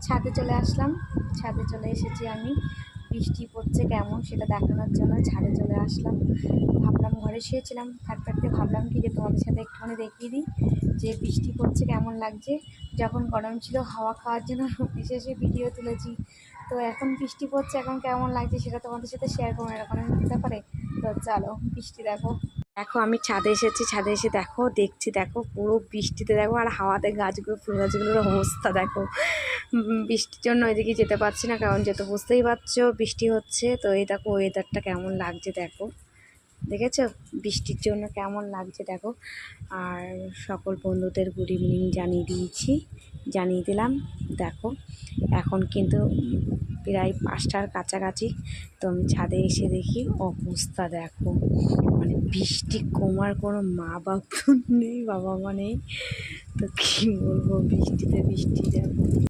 ছাদে চলে আসলাম। ছাদে চলে এসেছি আমি। বৃষ্টি পড়ছে কেমন সেটা দেখানোর জন্য ছাদে চলে আসলাম। ভাবলাম ঘরে শুয়েছিলাম, থাকতে থাকতে ভাবলাম কি যে তোমাদের সাথে একটুখানি দেখিয়ে দিই যে বৃষ্টি পড়ছে কেমন লাগছে। যখন গরম ছিল হাওয়া খাওয়ার জন্য বিশেষে ভিডিও তুলেছি, তো এখন বৃষ্টি পড়ছে এখন কেমন লাগছে সেটা তোমাদের সাথে শেয়ার করবো, এরকম হতে পারে। তো চলো বৃষ্টি দেখো। দেখো আমি ছাদে এসেছি, ছাদে এসে দেখো দেখছি, দেখো পুরো বৃষ্টিতে দেখো আর হাওয়াতে গাছগুলো ফুল গাছগুলোর অবস্থা দেখো। বৃষ্টির জন্য ওইদিকে যেতে পারছি না, কারণ যেহেতু বুঝতেই পারছো বৃষ্টি হচ্ছে। তো এই দেখো ওয়েদারটা কেমন লাগছে দেখো, দেখেছো বৃষ্টির জন্য কেমন লাগছে দেখো। আর সকল বন্ধুদের গুড ইভিনিং জানিয়ে দিলাম। দেখো এখন কিন্তু প্রায় 5টার কাছাকাছি। তো আমি ছাদে এসে দেখি অবস্থা দেখো, মানে বৃষ্টি কমার কোনো মা বাপ নেই, বাবা মা নেই। তো কী বলবো, বৃষ্টি দেখো।